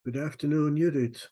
Good afternoon, Judith.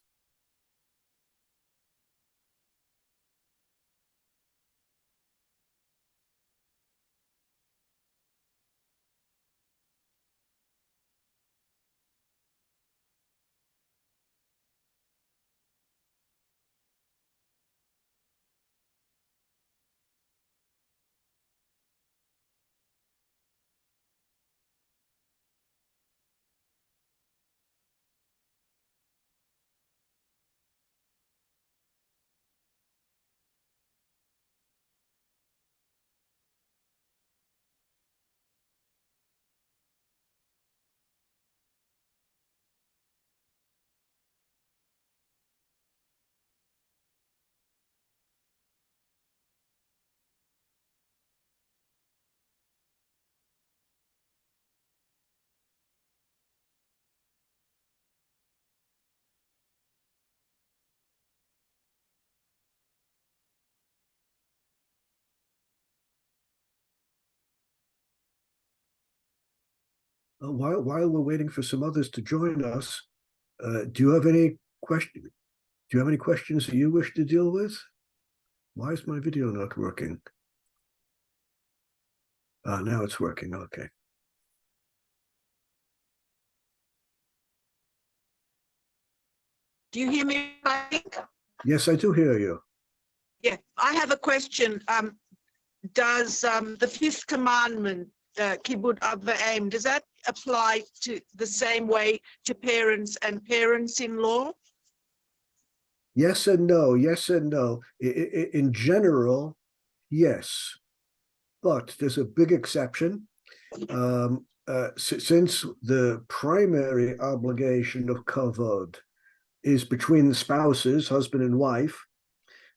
While we're waiting for some others to join us, do you have any question? Do you have any questions that you wish to deal with? Why is my video not working? Now it's working. Okay. Do you hear me, Fink? Yes, I do hear you. Yeah, I have a question. Does the fifth commandment, Kibud Av V'Em, does that apply to the same way to parents and parents-in-law? Yes and no. Yes and no. In general, yes, but there's a big exception. Since the primary obligation of kavod is between the spouses, husband and wife,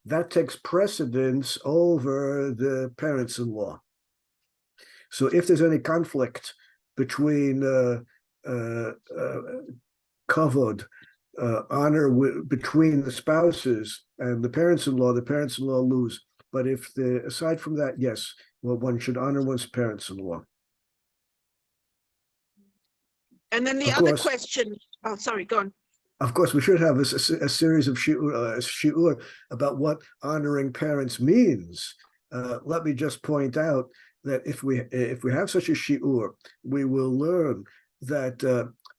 that takes precedence over the parents-in-law. So if there's any conflict between kavod, honor between the spouses and the parents-in-law lose. But aside from that, yes, well, one should honor one's parents-in-law. And then the other question, oh, sorry, go on. Of course, we should have a series of shiur about what honoring parents means. Let me just point out that if we have such a shiur, we will learn that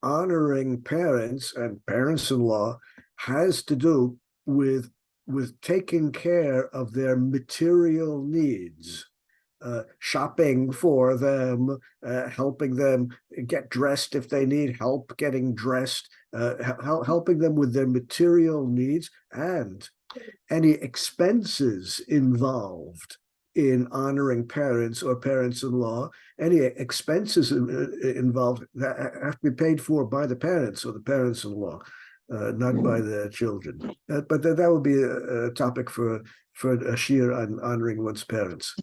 honoring parents and parents-in-law has to do with taking care of their material needs. Shopping for them, helping them get dressed if they need help getting dressed, helping them with their material needs, and any expenses involved in honoring parents or parents-in-law, any expenses involved that have to be paid for by the parents or the parents-in-law, not by the children. But that would be a topic for a shir on honoring one's parents.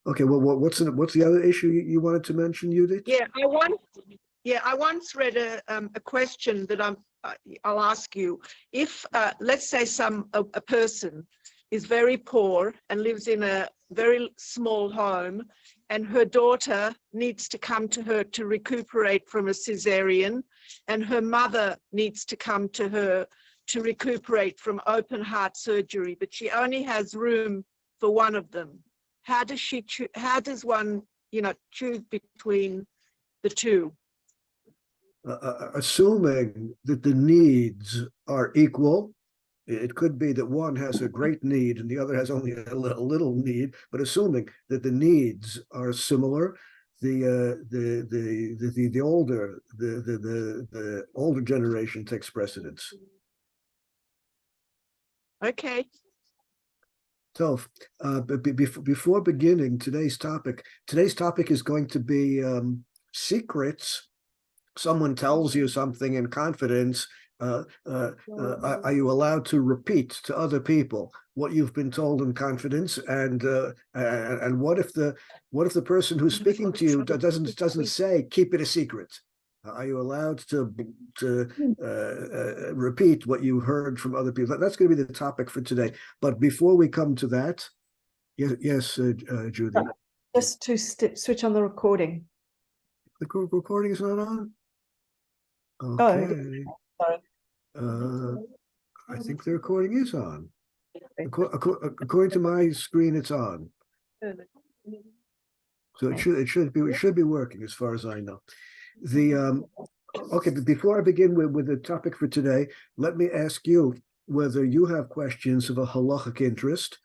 Okay, well, what's the other issue you wanted to mention, Judith? Yeah, I once read a question that I'll ask you. If let's say a person is very poor and lives in a very small home, and her daughter needs to come to her to recuperate from a cesarean, and her mother needs to come to her to recuperate from open heart surgery, but she only has room for one of them. How does one, choose between the two? Assuming that the needs are equal, it could be that one has a great need and the other has only a little need. But assuming that the needs are similar, the older generation takes precedence. Okay. So before beginning today's topic is going to be secrets. Someone tells you something in confidence. Are you allowed to repeat to other people what you've been told in confidence? And what if the person who's speaking to you doesn't say keep it a secret? Are you allowed to repeat what you heard from other people? That's going to be the topic for today. But before we come to that, yes, Judy. Just to switch on the recording. The recording is not on? Okay. Oh, sorry. I think the recording is on. According to my screen, it's on. So it should be working as far as I know. Okay, but before I begin with the topic for today, let me ask you whether you have questions of a halachic interest.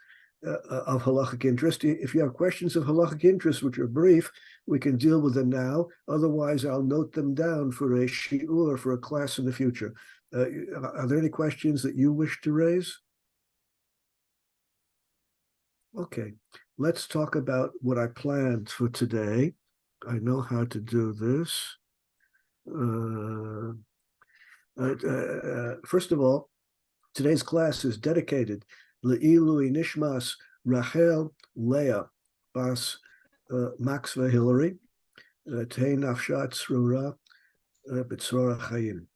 If you have questions of halachic interest, which are brief, we can deal with them now. Otherwise, I'll note them down for a shiur, for a class in the future. Are there any questions that you wish to raise? Okay, let's talk about what I planned for today. I know how to do this. First of all, today's class is dedicated Le'ilui Nishmas Rachel Leah Bas Maxva Hillary Tei Nafshat Tzrura B'Tzrora Chayim.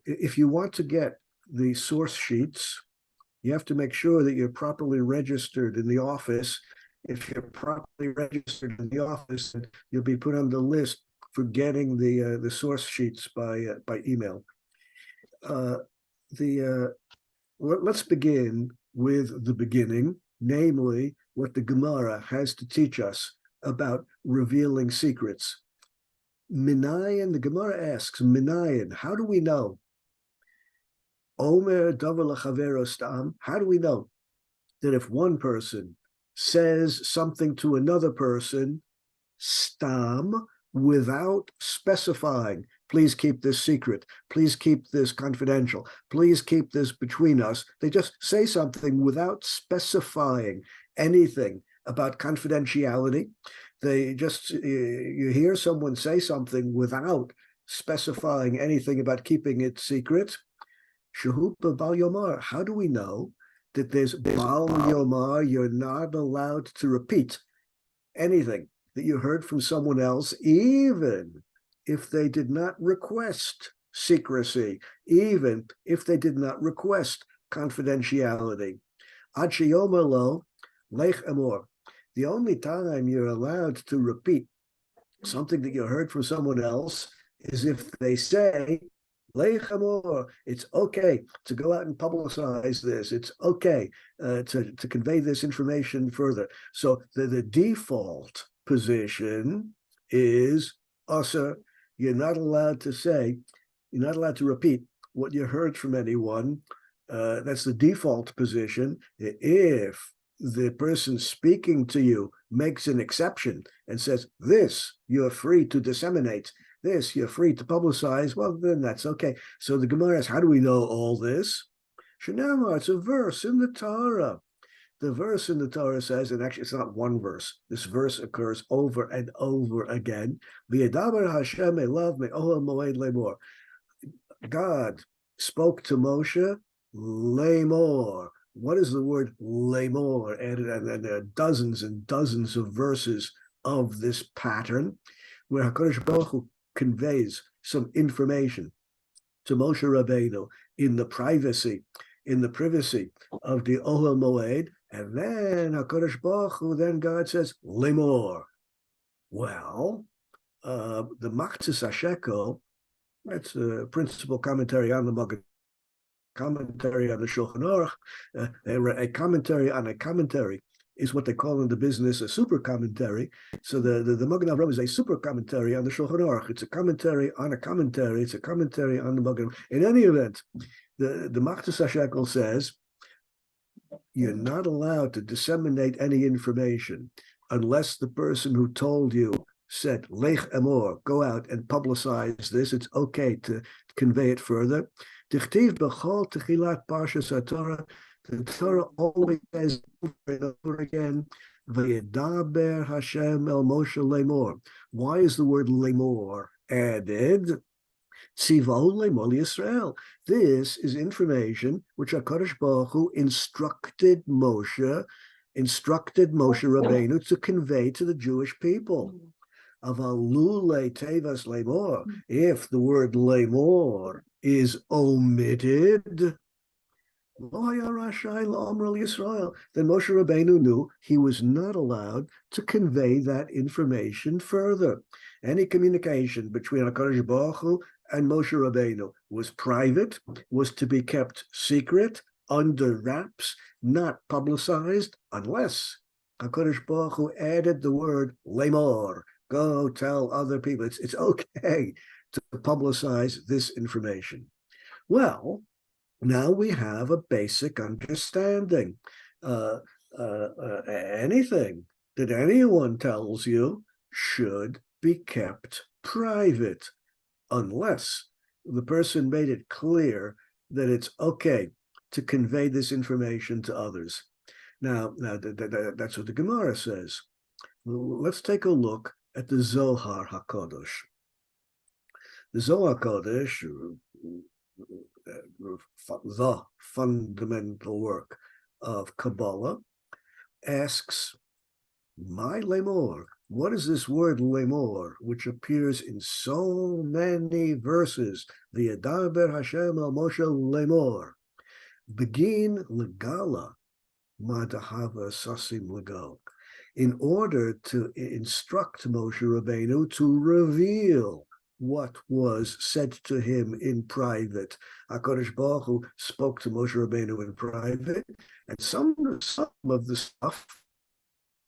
If you want to get the source sheets, you have to make sure that you're properly registered in the office. If you're properly registered in the office, you'll be put on the list for getting the source sheets by email. Let's begin with the beginning, namely what the Gemara has to teach us about revealing secrets. Minayin, the Gemara asks, Minayin, how do we know? Omer davar l'chavero stam, how do we know that if one person says something to another person, stam, without specifying, please keep this secret, please keep this confidential, please keep this between us. They just say something without specifying anything about confidentiality. They just, you hear someone say something without specifying anything about keeping it secret. Shehu b'bal yomar, how do we know that there's bal yomar, you're not allowed to repeat anything that you heard from someone else, even if they did not request secrecy, even if they did not request confidentiality. Ad sheyomer lo lech amor. The only time you're allowed to repeat something that you heard from someone else is if they say, lech amor, it's okay to go out and publicize this. It's okay to convey this information further. So the default position is usher. You're not allowed to say, you're not allowed to repeat what you heard from anyone. That's the default position. If the person speaking to you makes an exception and says, this you're free to disseminate, this you're free to publicize, well, then that's okay. So the Gemara asks, how do we know all this? Shenamar, it's a verse in the Torah. The verse in the Torah says, and actually it's not one verse, this verse occurs over and over again. God spoke to Moshe, lemor. What is the word lemor? And there are dozens and dozens of verses of this pattern where HaKadosh Baruch Hu conveys some information to Moshe Rabbeinu in the privacy of the Ohel Moed, and then HaKadosh Baruch Hu, then God says, lemor. Well, the Machzis HaShekel, that's a principal commentary on the Magen, commentary on the Shulchan Aruch, a commentary on a commentary is what they call in the business a super commentary. So the Magen Avraham is a super commentary on the Shulchan Aruch. It's a commentary on a commentary. It's a commentary on the Magen. In any event, the Machzis HaShekel says you're not allowed to disseminate any information unless the person who told you said, Lech Emor, go out and publicize this. It's okay to convey it further. Tichtiv b'chol techilat parshas HaTorah. The Torah always says over and over again, V'yedaber Hashem el Moshe lemor. Why is the word lemor added? Tzivahu lemor Yisrael. This is information which HaKadosh Baruch Hu instructed Moshe Rabbeinu to convey to the Jewish people. Avalule tevas lemor. If the word lemor is omitted, then Moshe Rabbeinu knew he was not allowed to convey that information further. Any communication between HaKadosh Baruch Hu and Moshe Rabbeinu was private, was to be kept secret, under wraps, not publicized, unless HaKadosh Baruch Hu added the word lemor, go tell other people. It's okay to publicize this information. Well, now we have a basic understanding. Anything that anyone tells you should be kept private, unless the person made it clear that it's okay to convey this information to others. Now that's what the Gemara says. Let's take a look at the Zohar HaKadosh. The Zohar HaKadosh, the fundamental work of Kabbalah, asks, my lemor, what is this word lemor, which appears in so many verses? V'yedaber Hashem el Moshe lemor. Begin legala, madahava sasim legal. In order to instruct Moshe Rabbeinu to reveal what was said to him in private. HaKadosh Baruch Hu spoke to Moshe Rabbeinu in private, and some of the stuff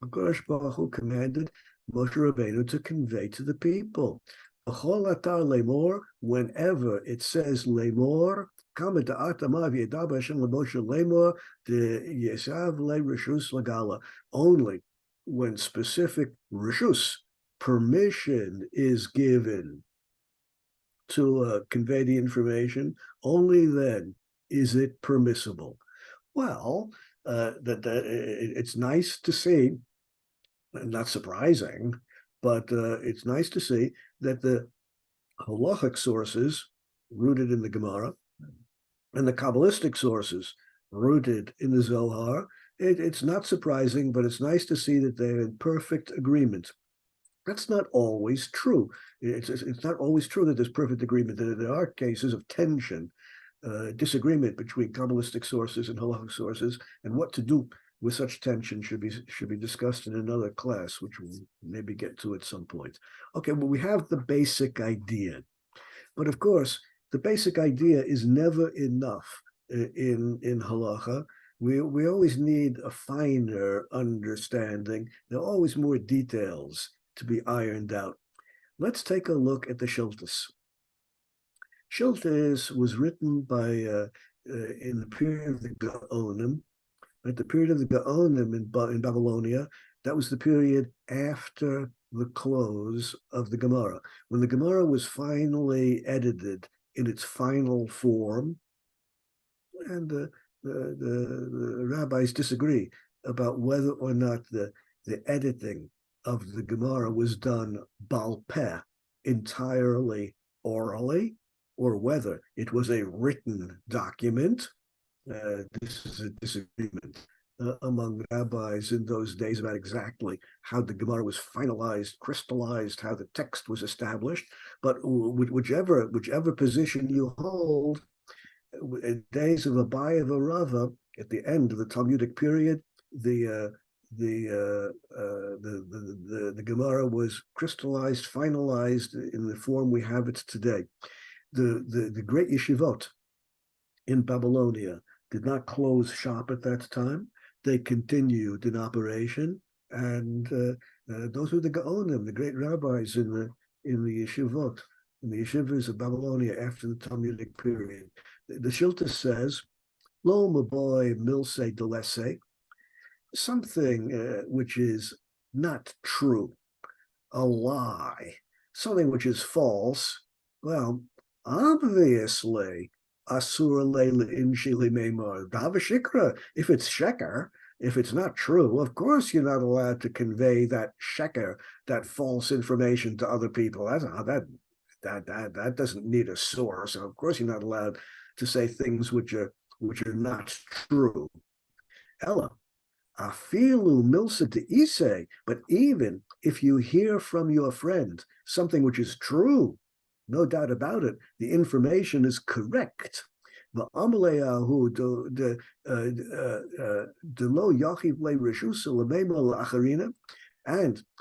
HaKadosh Baruch Hu commanded Moshe Rabbeinu to convey to the people. Whenever it says lemor, only when specific reshus, permission, is given to convey the information, only then is it permissible. Well, it's nice to see, not surprising, but it's nice to see that the halachic sources rooted in the Gemara and the Kabbalistic sources rooted in the Zohar, it's not surprising, but it's nice to see that they're in perfect agreement. That's not always true. It's not always true that there's perfect agreement. There are cases of tension, disagreement between Kabbalistic sources and halachic sources, and what to do with such tension should be discussed in another class, which we'll maybe get to at some point. Okay, well, we have the basic idea, but of course, the basic idea is never enough in halacha. We always need a finer understanding. There are always more details to be ironed out. Let's take a look at the Shiltas. Shiltas was written by in the period of the Gaonim. At the period of the Gaonim in Babylonia, that was the period after the close of the Gemara. When the Gemara was finally edited in its final form, and the rabbis disagree about whether or not the editing of the Gemara was done bal peh, entirely orally, or whether it was a written document. This is a disagreement among rabbis in those days about exactly how the Gemara was finalized, crystallized, how the text was established. But whichever position you hold, in days of Abai of Rava, at the end of the Talmudic period, the Gemara was crystallized, finalized in the form we have it today. The great yeshivot in Babylonia did not close shop at that time. They continued in operation, and those were the Gaonim, the great rabbis in the yeshivot, in the yeshivas of Babylonia after the Talmudic period. The Shilta says, "Lo maboy milse delese," something which is not true, a lie, something which is false. Well, obviously, asur leila inshili memar davashikra. If it's sheker, if it's not true, of course you're not allowed to convey that sheker, that false information to other people. That doesn't need a source. So of course you're not allowed to say things which are not true. Ella, afilu milsa de ise, but even if you hear from your friend something which is true, no doubt about it, the information is correct. And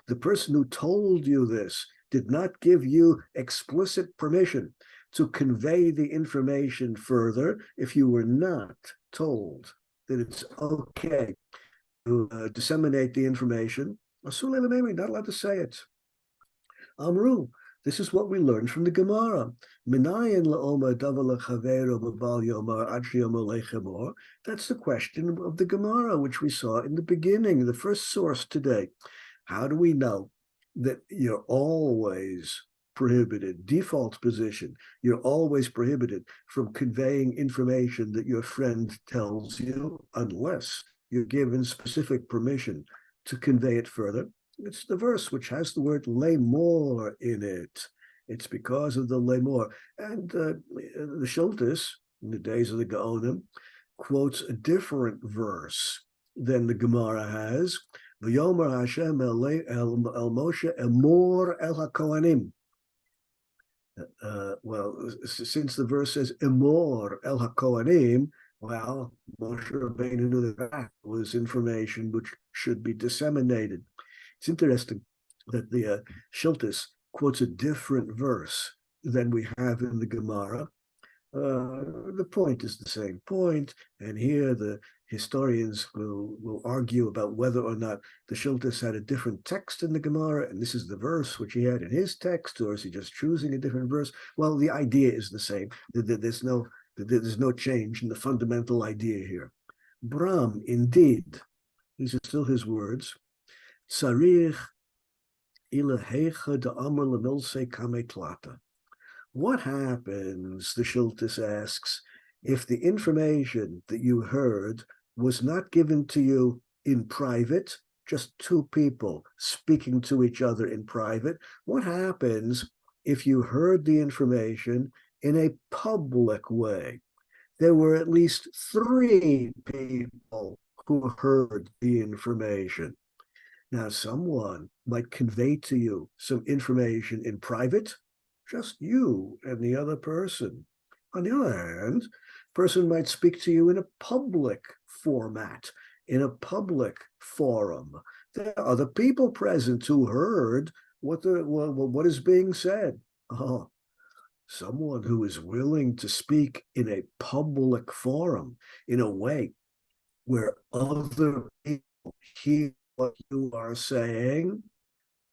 the person who told you this did not give you explicit permission to convey the information further if you were not told that it's okay to disseminate the information. Not allowed to say it. Amru, this is what we learned from the Gemara. That's the question of the Gemara, which we saw in the beginning, the first source today. How do we know that you're always prohibited, default position, you're always prohibited from conveying information that your friend tells you unless you're given specific permission to convey it further? It's the verse which has the word lemor in it. It's because of the lemor. And the Shultis, in the days of the Gaonim, quotes a different verse than the Gemara has. V'yomer Hashem el Moshe emor el hakohanim. Well, since the verse says emor el hakohanim, well, Moshe Rabbeinu knew that was information which should be disseminated. It's interesting that the Shiltis quotes a different verse than we have in the Gemara. The point is the same point, and here the historians will argue about whether or not the Shiltis had a different text in the Gemara, and this is the verse which he had in his text, or is he just choosing a different verse? Well, the idea is the same. There's no change in the fundamental idea here. Bram, indeed, these are still his words. Tzarich ilahecha da'amar lemilse kame tlata. What happens, the Shiltis asks, if the information that you heard was not given to you in private, just two people speaking to each other in private? What happens if you heard the information in a public way? There were at least 3 people who heard the information. Now, someone might convey to you some information in private, just you and the other person. On the other hand, a person might speak to you in a public format, in a public forum. There are other people present who heard what is being said. Oh, someone who is willing to speak in a public forum in a way where other people hear what you are saying,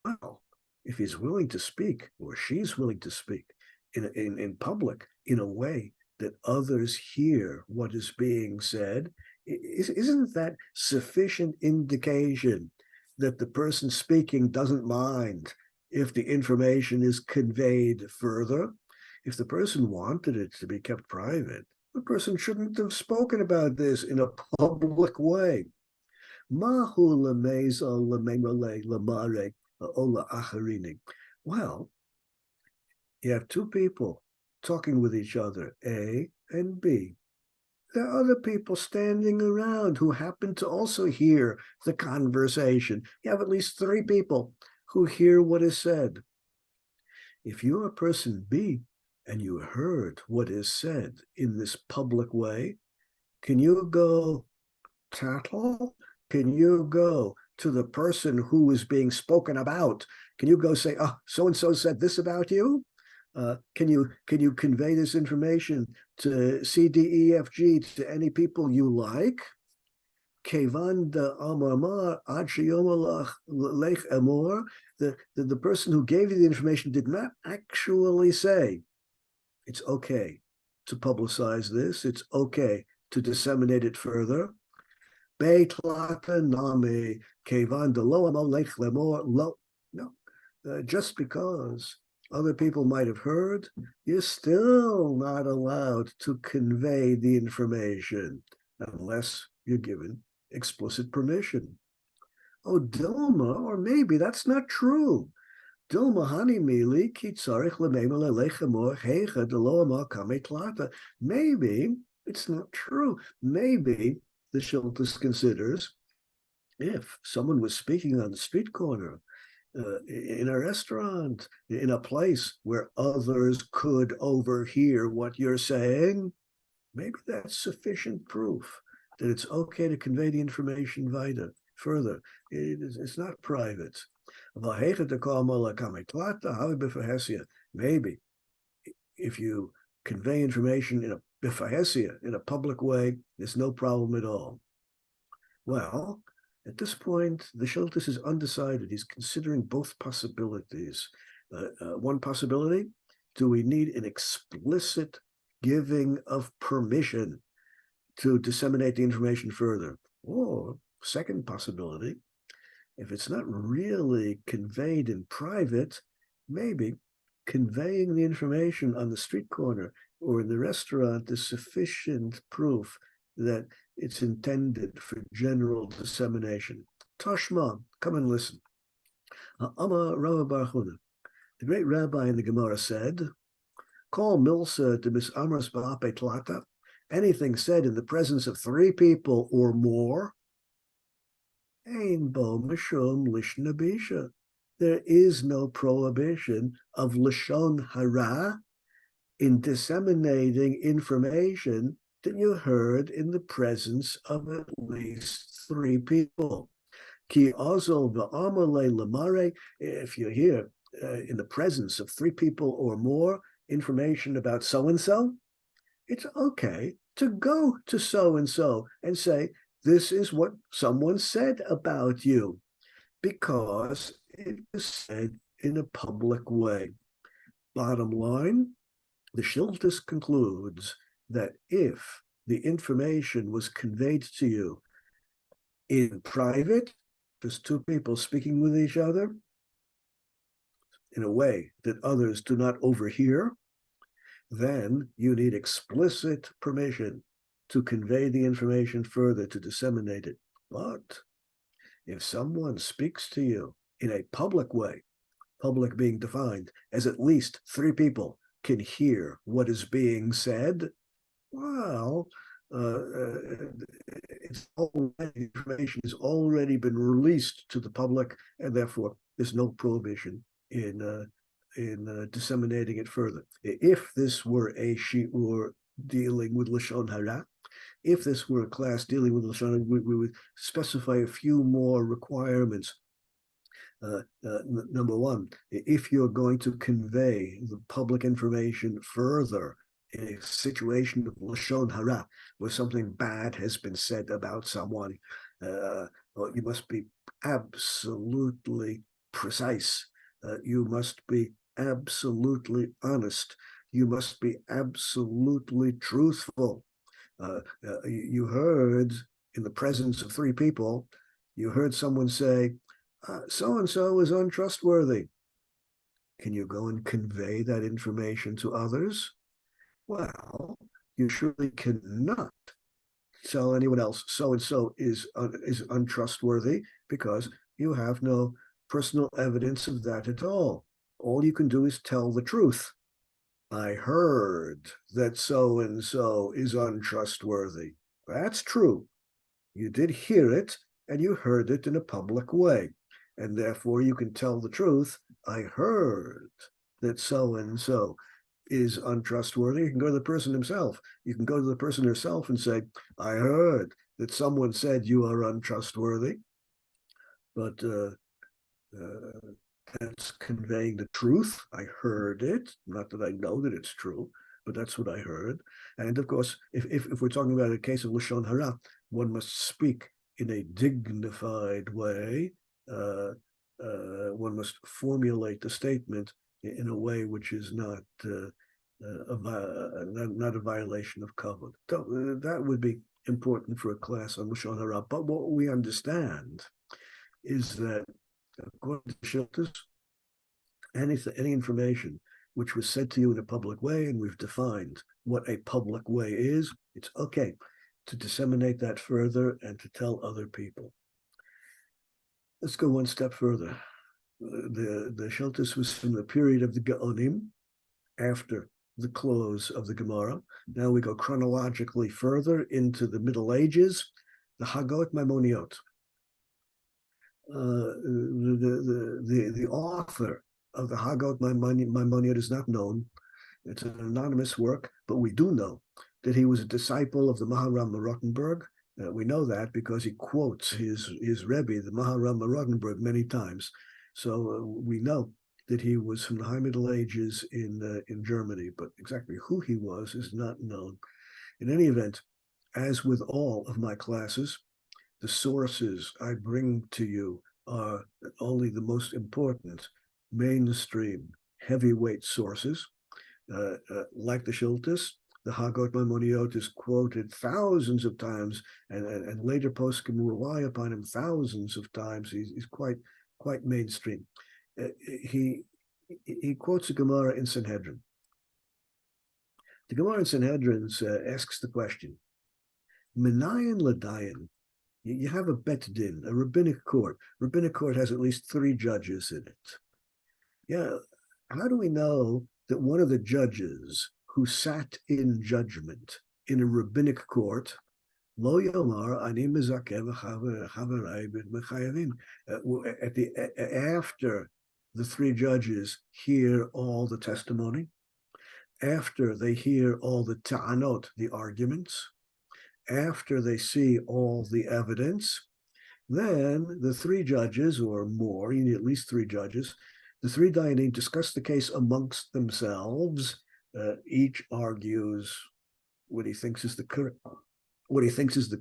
well, if he's willing to speak or she's willing to speak in public in a way that others hear what is being said, isn't that sufficient indication that the person speaking doesn't mind if the information is conveyed further? If the person wanted it to be kept private, the person shouldn't have spoken about this in a public way. Well, you have 2 people talking with each other, A and B. There are other people standing around who happen to also hear the conversation. You have at least 3 people who hear what is said. If you are person B and you heard what is said in this public way, can you go tattle? Can you go to the person who is being spoken about? Can you go say, oh, so-and-so said this about you? Can you convey this information to C, D, E, F, G, to any people you like? The person who gave you the information did not actually say, it's okay to publicize this, it's okay to disseminate it further. No, just because other people might have heard, you're still not allowed to convey the information unless you're given explicit permission. Oh, Dilma, or maybe that's not true. Dilma hanimili ki tzarich lememel elechamor heicha deloama kametlata. Maybe it's not true. Maybe the Shiltus considers if someone was speaking on the street corner, in a restaurant, in a place where others could overhear what you're saying, maybe that's sufficient proof that it's okay to convey the information further. It's not private. Maybe if you convey information in a bifahesia, in a public way, there's no problem at all. Well, at this point, the Shiltus is undecided. He's considering both possibilities. One possibility, do we need an explicit giving of permission to disseminate the information further? Or, second possibility, if it's not really conveyed in private, maybe conveying the information on the street corner or in the restaurant is sufficient proof that it's intended for general dissemination. Tashma, come and listen. Amar Rabbi Bar Huna, the great rabbi in the Gemara said, Call milsa to misamras ba'ape tlata, anything said in the presence of 3 people or more, ein bo mishum lishna bisha. There is no prohibition of lashon hara in disseminating information that you heard in the presence of at least 3 people. Ki ozol v'amale lamare, if you hear in the presence of 3 people or more information about so-and-so, it's okay to go to so-and-so and say, this is what someone said about you, because it was said in a public way. Bottom line, the Shiltus concludes that if the information was conveyed to you in private, just 2 people speaking with each other in a way that others do not overhear, then you need explicit permission to convey the information further, to disseminate it. But if someone speaks to you in a public way, public being defined as at least 3 people can hear what is being said, well, information has already been released to the public, and therefore there's no prohibition in disseminating it further. If this were a shiur dealing with lashon hara, if this were a class dealing with lashon hara, we would specify a few more requirements. Number 1, if you're going to convey the public information further in a situation of lashon hara, where something bad has been said about someone, you must be absolutely precise. You must be absolutely honest. You must be absolutely truthful. You heard in the presence of 3 people, you heard someone say, so-and-so is untrustworthy. Can you go and convey that information to others? Well, you surely cannot tell anyone else so-and-so is untrustworthy, because you have no personal evidence of that at all. All you can do is tell the truth. I heard that so-and-so is untrustworthy. That's true. You did hear it, and you heard it in a public way. And therefore you can tell the truth. I heard that so-and-so is untrustworthy. You can go to the person himself. You can go to the person herself and say, I heard that someone said you are untrustworthy. But that's conveying the truth. I heard it. Not that I know that it's true, but that's what I heard. And of course, if we're talking about a case of lashon hara, one must speak in a dignified way. One must formulate the statement in a way which is not a violation of kavod. That would be important for a class on lashon hara. But what we understand is that, according to Shiltus, any information which was said to you in a public way, and we've defined what a public way is, it's okay to disseminate that further and to tell other people. Let's go one step further. The Shiltus was from the period of the Gaonim, after the close of the Gemara. Now we go chronologically further into the Middle Ages, the Hagot Maimoniot. The author of the Hagot Maimoniot is not known. It's an anonymous work, but we do know that he was a disciple of the Maharam Rottenberg. We know that because he quotes his Rebbe, the Maharam Rottenberg, many times. So we know that he was from the High Middle Ages in Germany, but exactly who he was is not known. In any event, as with all of my classes, the sources I bring to you are only the most important, mainstream, heavyweight sources. Like the Shiltas, the Hagot Maimoniot is quoted thousands of times, and later posts can rely upon him thousands of times. He's quite mainstream. He quotes a Gemara in Sanhedrin. The Gemara in Sanhedrin asks the question, Menayan Ladayan, you have a bet din, a rabbinic court. Rabbinic court has at least 3 judges in it. Yeah, how do we know that one of the judges who sat in judgment in a rabbinic court, lo yomar ani mezakev chaverai b'mechayavim, after the 3 judges hear all the testimony, after they hear all the ta'anot, the arguments, after they see all the evidence, then the 3 judges or more, you need at least 3 judges, the 3 dayanim discuss the case amongst themselves. Each argues what he thinks is the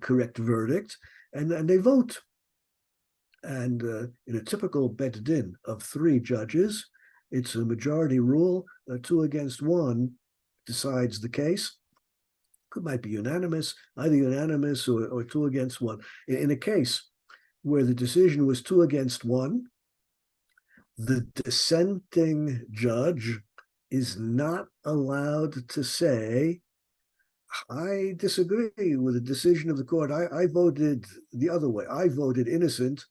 correct verdict, and they vote. And in a typical bet din of 3 judges, it's a majority rule, 2 against 1 decides the case. It might be unanimous, either unanimous or 2 against 1. In a case where the decision was 2 against 1, the dissenting judge is not allowed to say, I disagree with the decision of the court. I voted the other way. I voted innocent.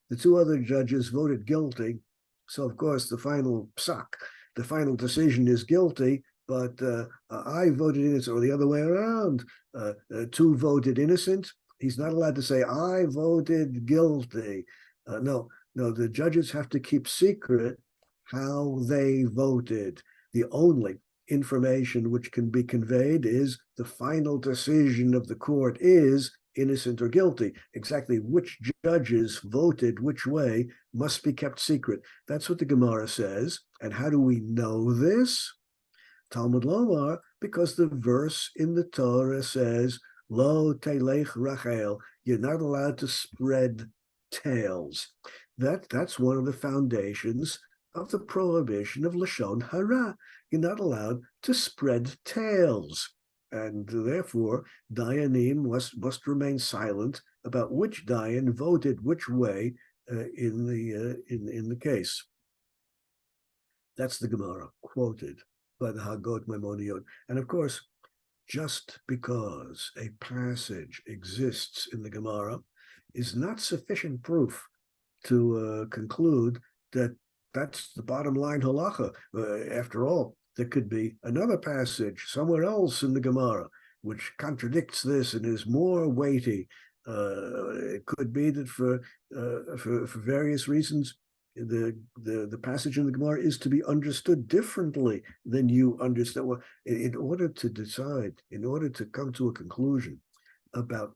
The 2 other judges voted guilty. So, of course, the final psak, the final decision is guilty, but I voted innocent, or the other way around. 2 voted innocent. He's not allowed to say, I voted guilty. No, the judges have to keep secret how they voted. The only information which can be conveyed is the final decision of the court is innocent or guilty. Exactly which judges voted which way must be kept secret. That's what the Gemara says. And how do we know this? Talmud Lomar, because the verse in the Torah says, Lo telech rachel, you're not allowed to spread tales. That's one of the foundations of the prohibition of Lashon Hara. You're not allowed to spread tales. And therefore, Dayanim must remain silent about which Dayan voted which way in the case. That's the Gemara, quoted by the Hagot Maimoniot. And of course, just because a passage exists in the Gemara is not sufficient proof to conclude that that's the bottom line halacha. After all, there could be another passage somewhere else in the Gemara which contradicts this and is more weighty. It could be that for various reasons, the passage in the Gemara is to be understood differently than you understand. Well, in order to decide, in order to come to a conclusion about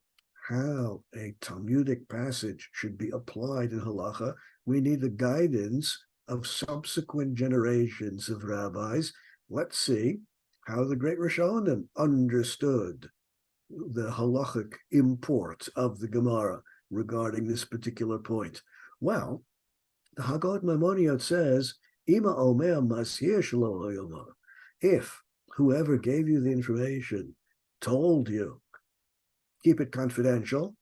how a Talmudic passage should be applied in halacha, we need the guidance of subsequent generations of rabbis. Let's see how the great Rishonim understood the halachic import of the Gemara regarding this particular point. Well, the Hagot Maimoniot says, Ima omer masir shelo yomar. If whoever gave you the information told you, keep it confidential,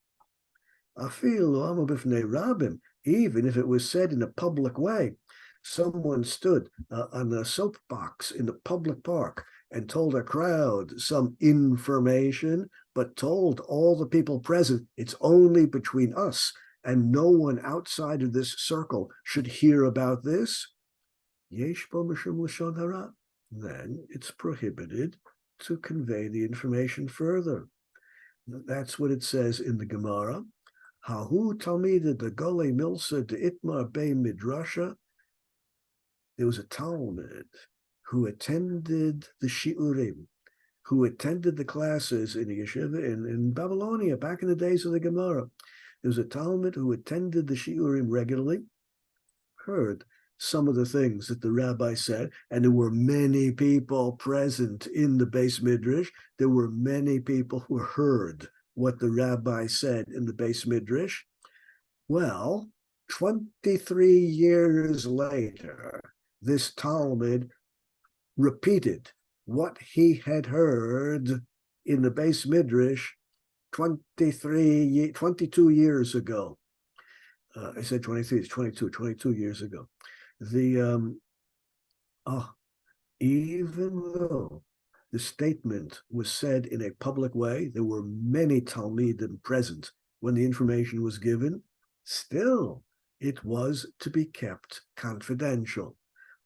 afilu amo b'fnei rabim, even if it was said in a public way. Someone stood on a soapbox in the public park and told a crowd some information, but told all the people present, it's only between us and no one outside of this circle should hear about this. Yesh bo mishum lashon hara. Then it's prohibited to convey the information further. That's what it says in the Gemara. Hahu talmid de gole milsa de itmar be midrasha. There was a Talmud who attended the shiurim, who attended the classes in the yeshiva in Babylonia back in the days of the Gemara. There was a Talmud who attended the shiurim regularly. heard some of the things that the rabbi said, and there were many people present in the Beis Midrash. There were many people who heard what the rabbi said in the Beis Midrash. Well, 23 years later, this Talmud repeated what he had heard in the Beis Midrash 22 years ago. I said 23, it's 22 years ago. Even though the statement was said in a public way, there were many Talmidim present when the information was given, still it was to be kept confidential.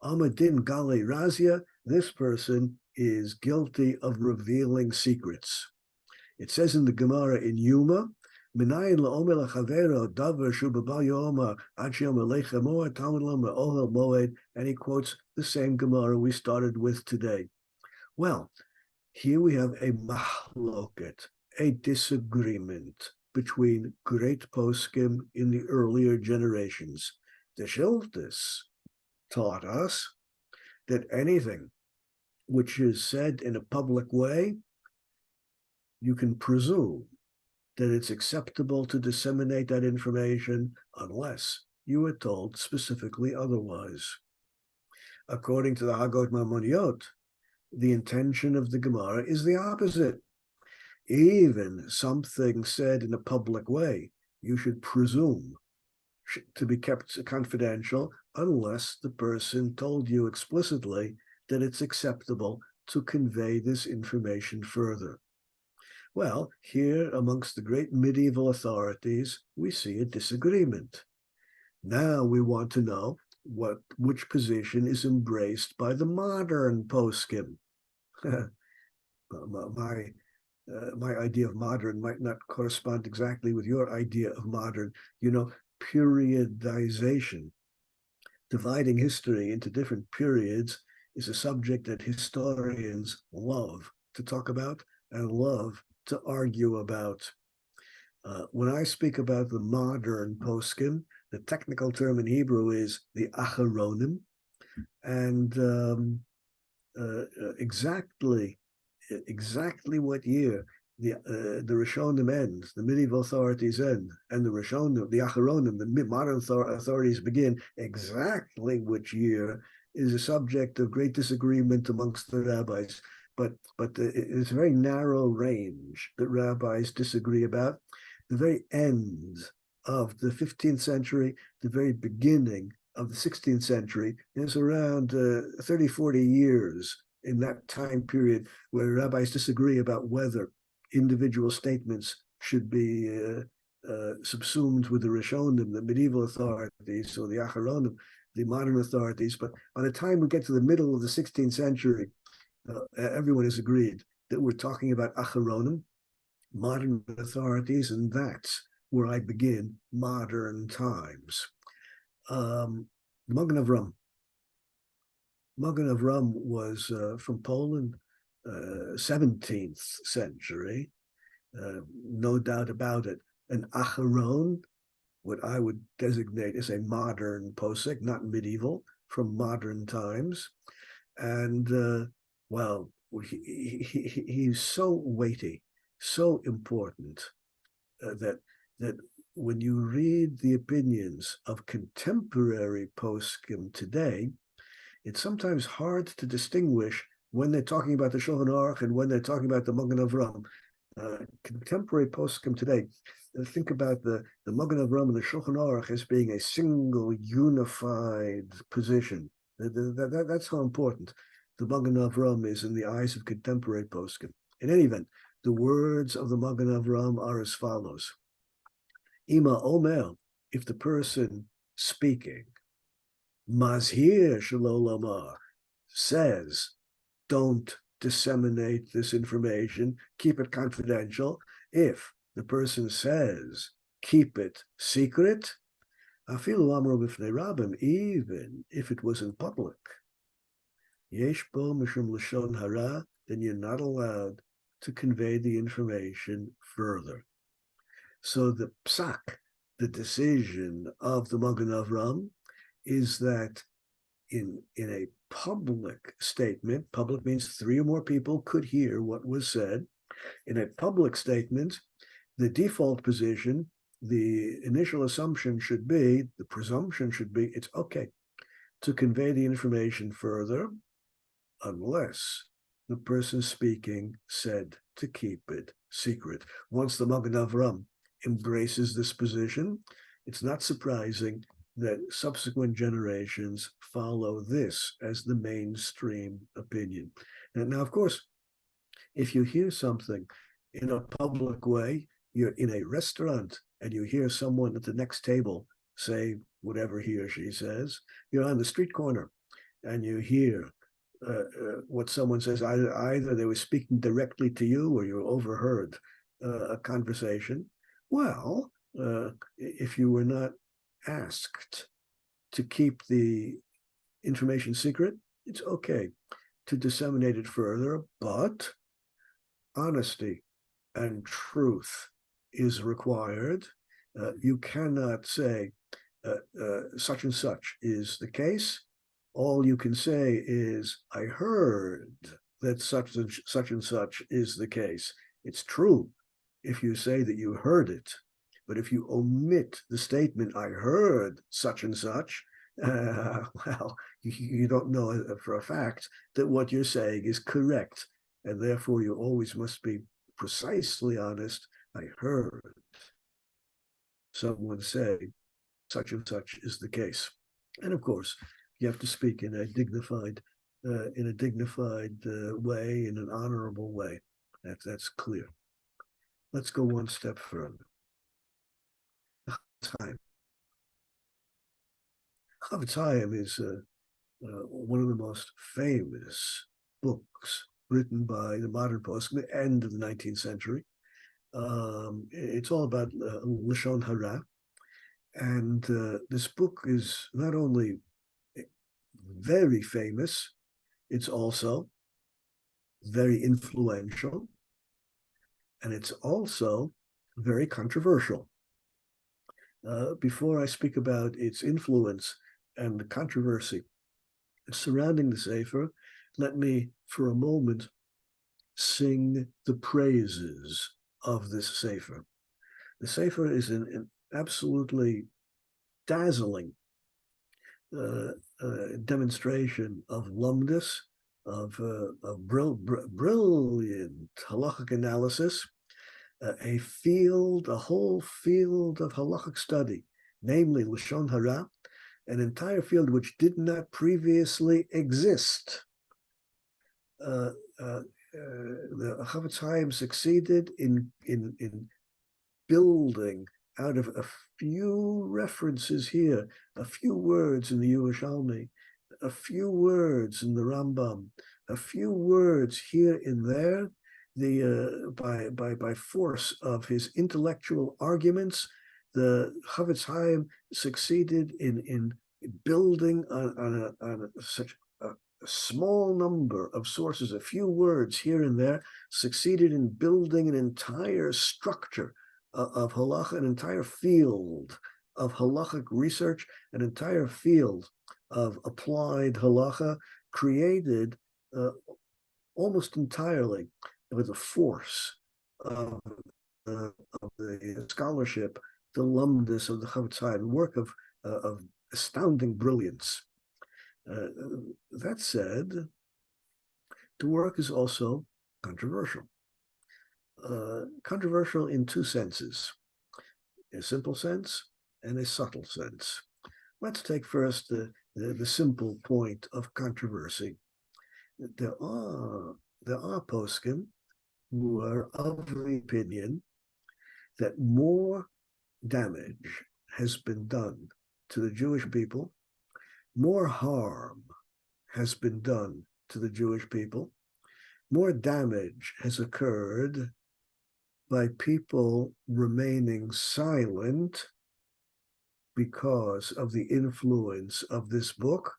Amadin Gali Razia, this person is guilty of revealing secrets. It says in the Gemara in Yuma, and he quotes the same Gemara we started with today. Well, here we have a mahloket, a disagreement between great poskim in the earlier generations. The Shiltis taught us that anything which is said in a public way, you can presume that it's acceptable to disseminate that information unless you are told specifically otherwise. According to the Hagot Maimoniot, the intention of the Gemara is the opposite. Even something said in a public way, you should presume to be kept confidential unless the person told you explicitly that it's acceptable to convey this information further. Well, here amongst the great medieval authorities, we see a disagreement. Now we want to know which position is embraced by the modern poskim. My idea of modern might not correspond exactly with your idea of modern. Periodization, dividing history into different periods, is a subject that historians love to talk about and love to argue about. When I speak about the modern poskim, the technical term in Hebrew is the acharonim, and exactly what year the Rishonim end, the medieval authorities end, and the Rishonim, the Acharonim, the modern authorities begin, exactly which year is a subject of great disagreement amongst the rabbis. But it's a very narrow range that rabbis disagree about. The very end of the 15th century, the very beginning of the 16th century, is around 30, 40 years in that time period where rabbis disagree about whether individual statements should be subsumed with the Rishonim, the medieval authorities, or the Acharonim, the modern authorities. But by the time we get to the middle of the 16th century, everyone has agreed that we're talking about Acharonim, modern authorities, and that's where I begin modern times. Magen Avram. Magen Avram was from Poland, 17th century, no doubt about it. An Acharon, what I would designate as a modern posek, not medieval, from modern times. And he's so weighty, so important that when you read the opinions of contemporary poskim today, it's sometimes hard to distinguish when they're talking about the Shulchan Aruch and when they're talking about the Magen Avram. Contemporary poskim today think about the Magen Avram and the Shulchan Aruch as being a single, unified position. That's how important the Magen Avram is in the eyes of contemporary poskim. In any event, the words of the Magen Avram are as follows. Ima Omer, if the person speaking, Mazhir Shalolama, says, don't disseminate this information, keep it confidential. If the person says, keep it secret, Afilu Amro B'fnei Rabim, even if it was in public, Yesh bo mishum lashon hara, then you're not allowed to convey the information further. So the psak, the decision of the Magen Avram, is that in a public statement, public means 3 or more people could hear what was said. In a public statement, the default position, the initial assumption should be, the presumption should be, it's okay to convey the information further unless the person speaking said to keep it secret. Once the Magen Avram embraces this position, it's not surprising that subsequent generations follow this as the mainstream opinion. And now, of course, if you hear something in a public way, you're in a restaurant and you hear someone at the next table say whatever he or she says, you're on the street corner and you hear what someone says, either they were speaking directly to you or you overheard a conversation. Well, if you were not asked to keep the information secret, it's okay to disseminate it further, but honesty and truth is required. You cannot say such and such is the case. All you can say is, I heard that such and such is the case. It's true if you say that you heard it, but if you omit the statement, I heard such and such, well, you don't know for a fact that what you're saying is correct, and therefore you always must be precisely honest. I heard someone say such and such is the case. And of course, you have to speak in a dignified way, in an honorable way. That's clear. Let's go one step further. Time. Chofetz Chaim is one of the most famous books written by the modern poets at the end of the 19th century. It's all about Lashon Hara. And this book is not only very famous, it's also very influential, and it's also very controversial. Before I speak about its influence and the controversy surrounding the Sefer, let me for a moment sing the praises of this Sefer. The Sefer is an absolutely dazzling demonstration of lumdus, of brilliant halachic analysis, a whole field of halachic study, namely Lashon Hara, an entire field which did not previously exist. The Chofetz Chaim succeeded in building out of a few references here, a few words in the Yerushalmi, a few words in the Rambam, a few words here and there, by force of his intellectual arguments, the Chofetz Chaim succeeded in building on such a small number of sources, a few words here and there, succeeded in building an entire structure of halacha, an entire field of halachic research, an entire field of applied halacha, created almost entirely with the force of the scholarship, the lumdus of the Chofetz Chaim, work of astounding brilliance. That said, the work is also controversial. Controversial in two senses, a simple sense and a subtle sense. Let's take first the simple point of controversy. There are poskim who are of the opinion that more damage has been done to the Jewish people, more harm has been done to the Jewish people, more damage has occurred by people remaining silent because of the influence of this book,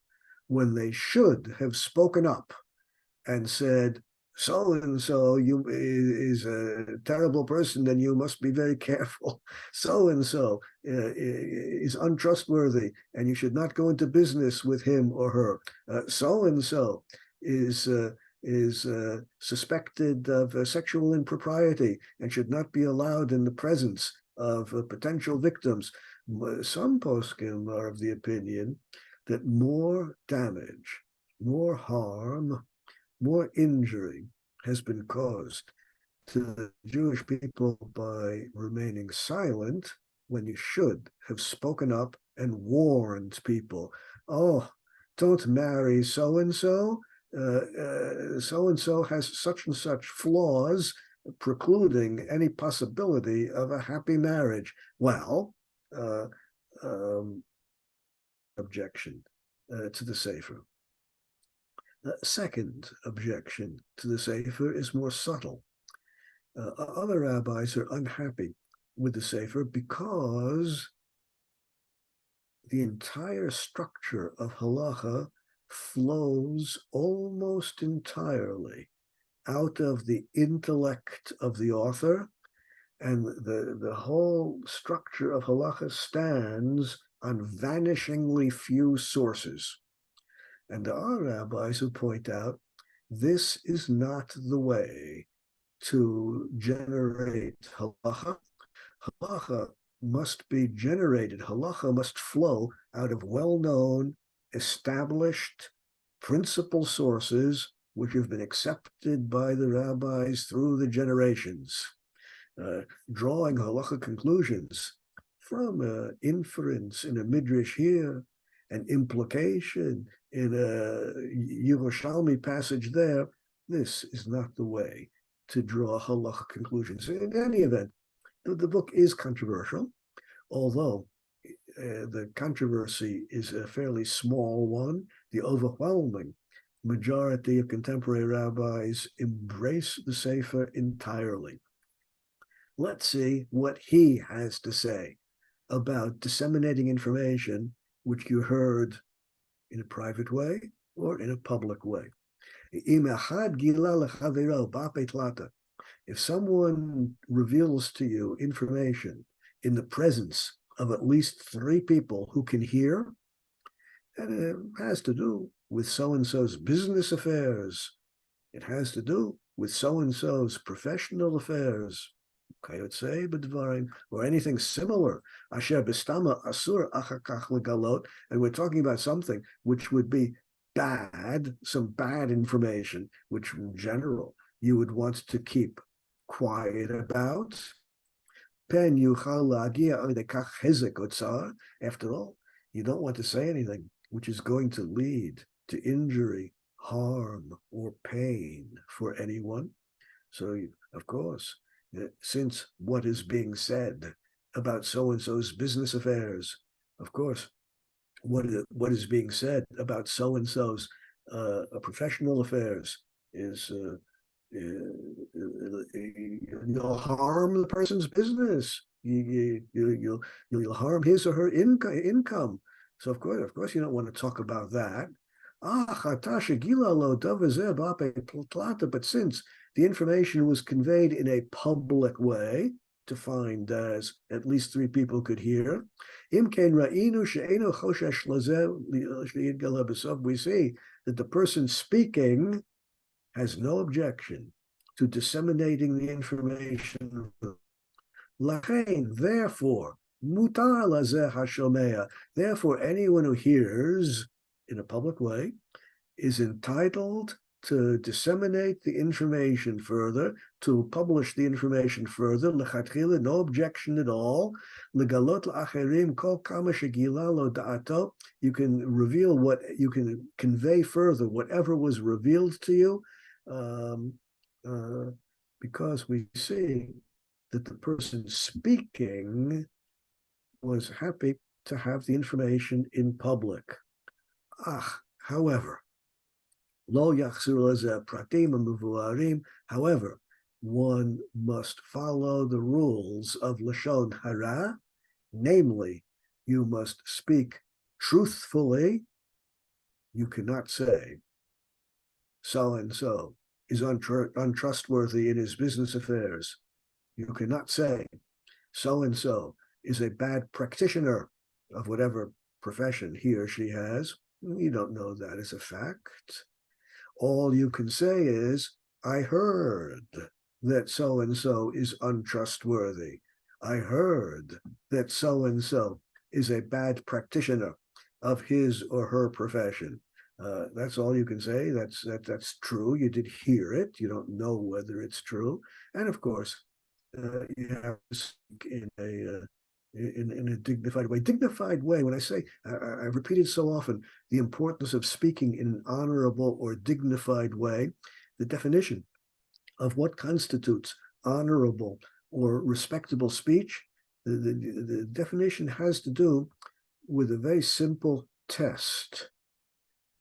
when they should have spoken up and said, so and so is a terrible person, then you must be very careful. So and so is untrustworthy, and you should not go into business with him or her. So and so is suspected of sexual impropriety and should not be allowed in the presence of potential victims. Some poskim are of the opinion that more damage, more harm, more injury has been caused to the Jewish people by remaining silent when you should have spoken up and warned people. Oh, don't marry so and so. So and so has such and such flaws, precluding any possibility of a happy marriage. Well, objection to the Sefer. The second objection to the Sefer is more subtle. Other rabbis are unhappy with the Sefer because the entire structure of Halacha flows almost entirely out of the intellect of the author, and the whole structure of Halacha stands on vanishingly few sources. And there are rabbis who point out this is not the way to generate halacha. Halacha must be generated. Halacha must flow out of well-known, established principal sources which have been accepted by the rabbis through the generations. Drawing halacha conclusions from inference in a midrash here, an implication in a Yerushalmi passage there, this is not the way to draw halacha conclusions. In any event, the book is controversial, although the controversy is a fairly small one. The overwhelming majority of contemporary rabbis embrace the Sefer entirely. Let's see what he has to say about disseminating information which you heard in a private way or in a public way. If someone reveals to you information in the presence of at least 3 people who can hear, and it has to do with so-and-so's business affairs, it has to do with so-and-so's professional affairs, or anything similar, and we're talking about something which would be bad, some bad information, which in general you would want to keep quiet about. After all, you don't want to say anything which is going to lead to injury, harm, or pain for anyone. So, of course, since what is being said about so-and-so's business affairs, of course, what is being said about so-and-so's professional affairs is you'll harm the person's business. You'll harm his or her income. So of course, you don't want to talk about that. But since the information was conveyed in a public way, defined as at least 3 people could hear, we see that the person speaking has no objection to disseminating the information. Therefore, anyone who hears in a public way is entitled to disseminate the information further, to publish the information further, no objection at all. You can reveal what you can convey further, whatever was revealed to you, because we see that the person speaking was happy to have the information in public. However, one must follow the rules of Lashon Hara, namely, you must speak truthfully. You cannot say so and so is untrustworthy in his business affairs. You cannot say so-and-so is a bad practitioner of whatever profession he or she has. You don't know that as a fact. All you can say is, I heard that so-and-so is untrustworthy. I heard that so-and-so is a bad practitioner of his or her profession. That's all you can say. That's true. You did hear it. You don't know whether it's true. And of course, you have to speak in a dignified way. Dignified way, when I say, I've repeated so often the importance of speaking in an honorable or dignified way. The definition of what constitutes honorable or respectable speech, the definition has to do with a very simple test.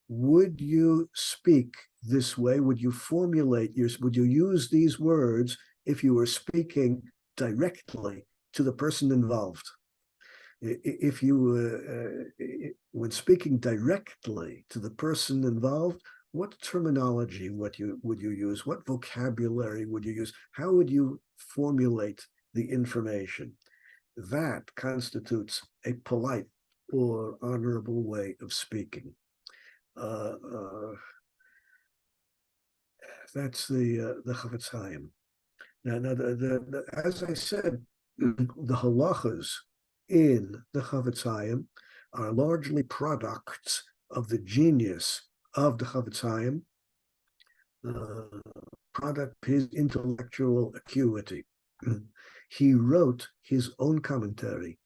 Would you speak this way? Would you would you use these words if you were speaking directly to the person involved? If you, when speaking directly to the person involved, what terminology would you use? What vocabulary would you use? How would you formulate the information? That constitutes a polite or honorable way of speaking. That's the Chafetz Chaim. Now as I said, the halachas in the Chafetz Chaim are largely products of the genius of the Chafetz Chaim, product of his intellectual acuity. He wrote his own commentary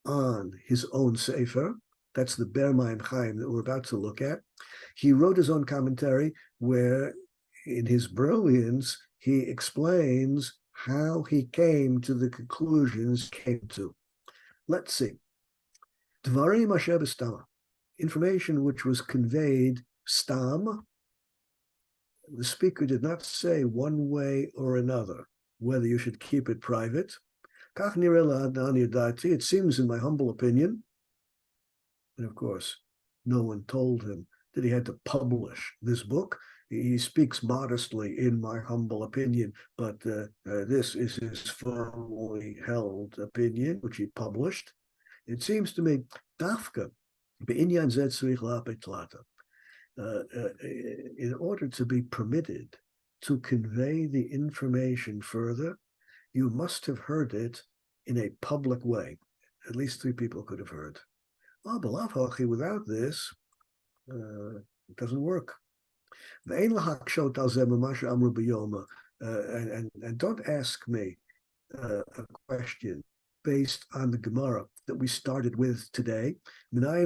on his own sefer. That's the Ber Mayim Chaim that we're about to look at. He wrote his own commentary where, in his brilliance, he explains how he came to the conclusions he came to. Let's see. Dvarim asher b'stama, information which was conveyed stam. The speaker did not say one way or another whether you should keep it private. Kach nireh la'adani yadati, it seems in my humble opinion. And of course, no one told him that he had to publish this book. He speaks modestly, in my humble opinion, but this is his firmly held opinion, which he published. It seems to me, dafka, be'inyan zeh tzrich la'apeh tlata. In order to be permitted to convey the information further, you must have heard it in a public way. At least 3 people could have heard. Without this, it doesn't work. And don't ask me a question based on the Gemara that we started with today. How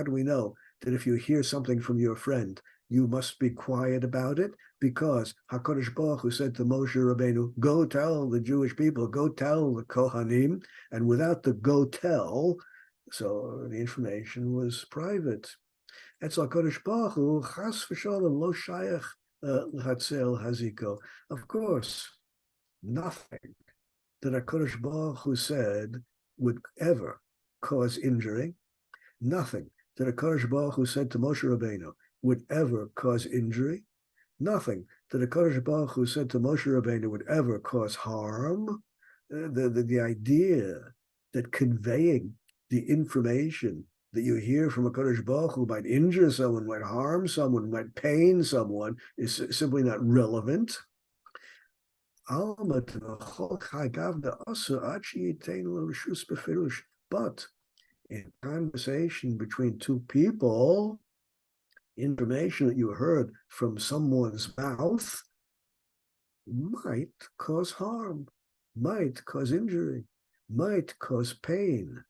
do we know that if you hear something from your friend, you must be quiet about it? Because HaKadosh Baruch Hu said to Moshe Rabbeinu, go tell the Jewish people, go tell the Kohanim, and without the go tell, so the information was private. And so HaKadosh Baruch Hu, chas v'sholem, lo shayach l'hatzel haziko. Of course, nothing that HaKadosh Baruch Hu said would ever cause injury. Nothing that HaKadosh Baruch Hu said to Moshe Rabbeinu would ever cause injury. Nothing that HaKadosh Baruch Hu said to Moshe Rabbeinu would ever cause harm. The idea that conveying the information that you hear from HaKadosh Baruch Hu might injure someone, might harm someone, might pain someone is simply not relevant. But in conversation between 2 people, information that you heard from someone's mouth might cause harm, might cause injury, might cause pain.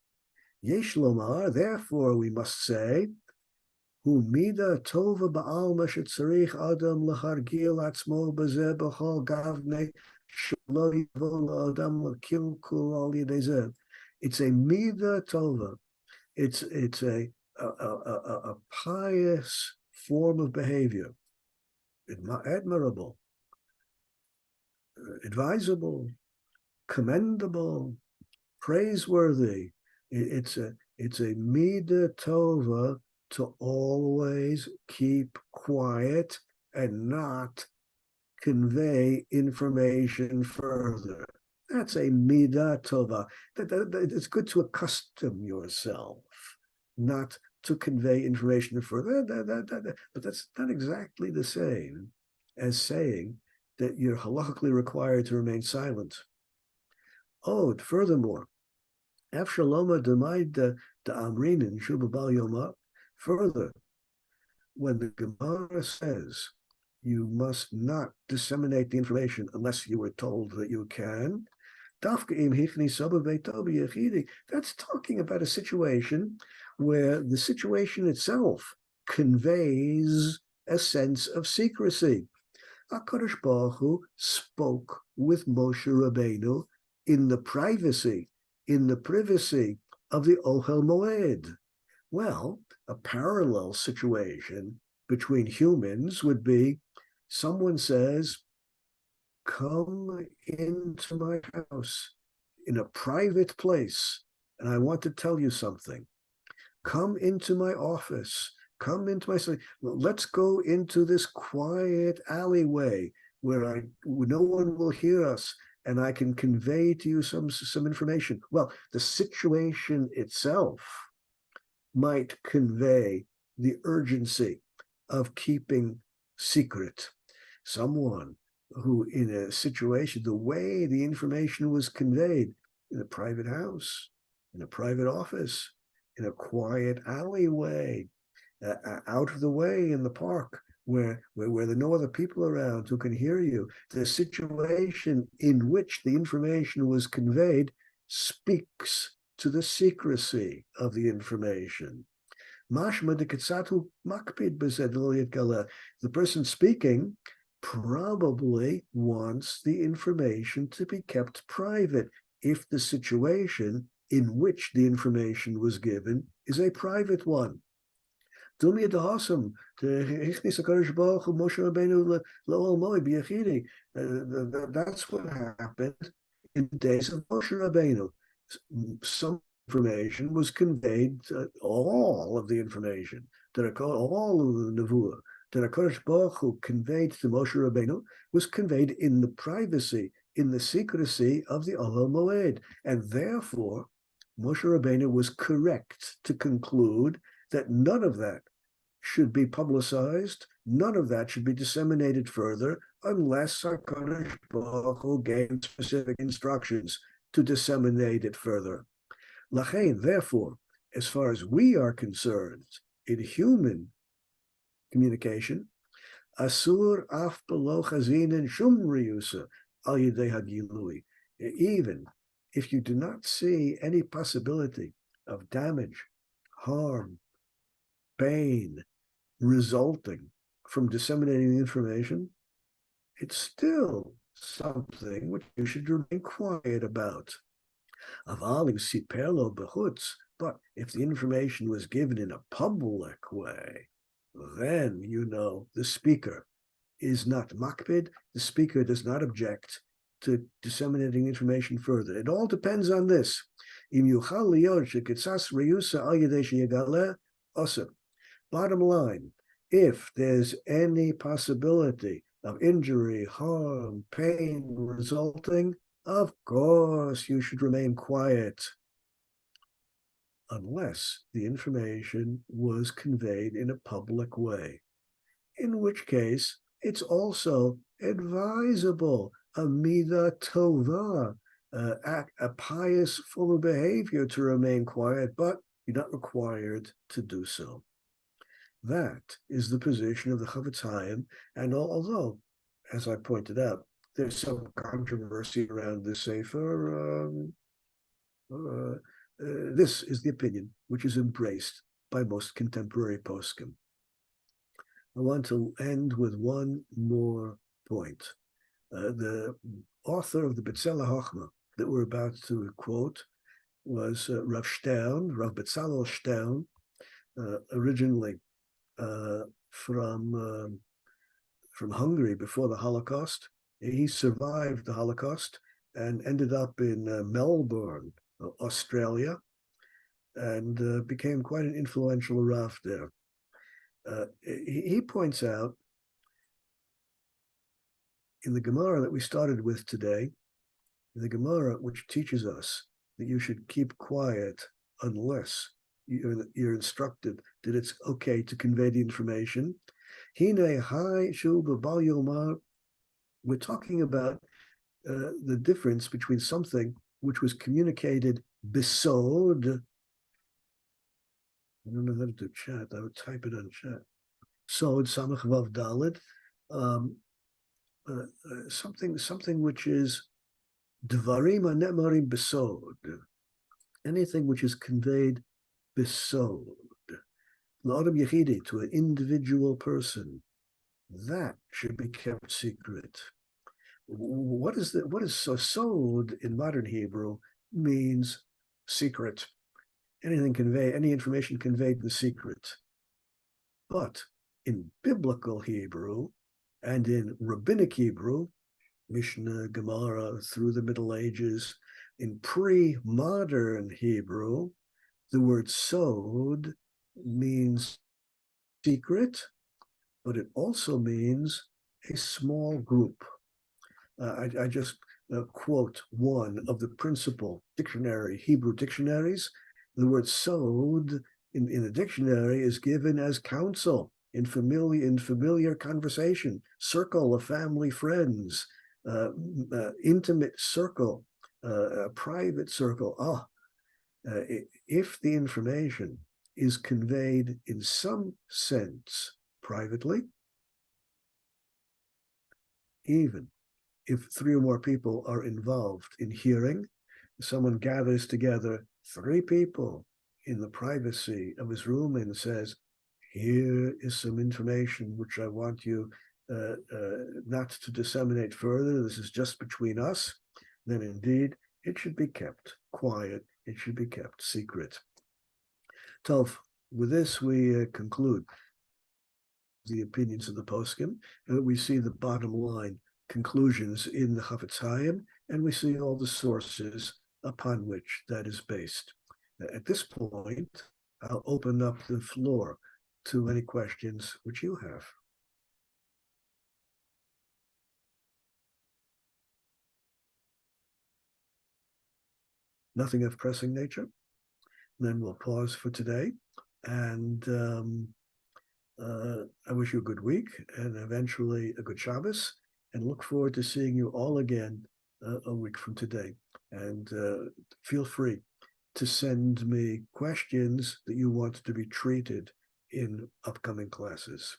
Yesh lomar, therefore we must say, hu mida tova ba'alma shetzarich adam lechargil atzmo bezeh b'chol gavnei shelo yivol adam lekilkul al yedei zeh. It's a mida tova. It's a pious form of behavior, admirable, advisable, commendable, praiseworthy. It's a mida tova to always keep quiet and not convey information further. That's a midah tova. It's good to accustom yourself not to convey information further. But that's not exactly the same as saying that you're halachically required to remain silent. Oh, furthermore, Avshaloma demaid the Amrin in Shuba Bal Yoma. Further, when the Gemara says you must not disseminate the information unless you were told that you can, that's talking about a situation where the situation itself conveys a sense of secrecy. HaKadosh Baruch Hu spoke with Moshe Rabbeinu in the privacy of the Ohel Moed. Well, a parallel situation between humans would be someone says, come into my house in a private place, and I want to tell you something. Come into my office. Come into my sleep. Let's go into this quiet alleyway where no one will hear us, and I can convey to you some information. Well, the situation itself might convey the urgency of keeping secret. Someone who, in a situation, the way the information was conveyed in a private house, in a private office, in a quiet alleyway, out of the way in the park, where there are no other people around who can hear you. The situation in which the information was conveyed speaks to the secrecy of the information. The person speaking probably wants the information to be kept private if the situation in which the information was given is a private one. That's what happened in the days of Moshe Rabbeinu. Some information was conveyed, all of the information, all of the nevuah, that HaKadosh Baruch Hu conveyed to Moshe Rabbeinu was conveyed in the privacy, in the secrecy of the Ohel Moed. And therefore, Moshe Rabbeinu was correct to conclude that none of that should be publicized, none of that should be disseminated further, unless HaKadosh Baruch Hu gave specific instructions to disseminate it further. Lachein, therefore, as far as we are concerned, in human communication, asur af below chazinin shum riyusa al yidei hagilui. Even if you do not see any possibility of damage, harm, pain resulting from disseminating the information, it's still something which you should remain quiet about. But if the information was given in a public way, then the speaker is not makpid, the speaker does not object to disseminating information further. It all depends on this. Bottom line, if there's any possibility of injury, harm, pain resulting, of course you should remain quiet, unless the information was conveyed in a public way, in which case it's also advisable, a midah tova, a pious form of behavior to remain quiet, but you're not required to do so. That is the position of the Chavetz Chaim, and although, as I pointed out, there's some controversy around this sefer, this is the opinion which is embraced by most contemporary poskim. I want to end with one more point. The author of the B'Tselem Chochma that we're about to quote was Rav Betzalel Stern, originally from Hungary before the Holocaust. He survived the Holocaust and ended up in Melbourne, Australia, and became quite an influential Rav there. He points out in the Gemara that we started with today, the Gemara which teaches us that you should keep quiet unless you're instructed that it's okay to convey the information. We're talking about the difference between something which was communicated besod. I don't know how to do chat. I would type it on chat. Sod samach vav daled. Something which is dvarim anemarim besod. Anything which is conveyed besod. L'adam yechidi, to an individual person, that should be kept secret. What is sod in modern Hebrew means secret. Any information conveyed in secret. But in biblical Hebrew and in rabbinic Hebrew, Mishnah, Gemara, through the Middle Ages, in pre-modern Hebrew, the word sod means secret, but it also means a small group. I just quote one of the principal Hebrew dictionaries. The word sod in the dictionary is given as counsel in familiar conversation, circle of family friends, intimate circle, private circle. If the information is conveyed in some sense privately, even if 3 or more people are involved in hearing, someone gathers together 3 people in the privacy of his room and says, here is some information which I want you not to disseminate further. This is just between us. Then indeed, it should be kept quiet. It should be kept secret. Tov, with this, we conclude the opinions of the poskim. We see the bottom line conclusions in the Chafetz Chaim, and we see all the sources upon which that is based. At this point, I'll open up the floor to any questions which you have. Nothing of pressing nature. Then we'll pause for today, and I wish you a good week and eventually a good Shabbos, and look forward to seeing you all again a week from today. And feel free to send me questions that you want to be treated in upcoming classes.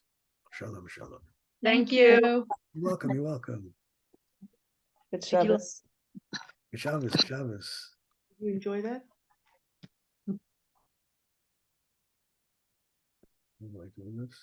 Shalom, shalom. Thank you. You're welcome. You're welcome. Good Shabbos. Good Shabbos. Good Shabbos. Did you enjoy that? Am I doing this?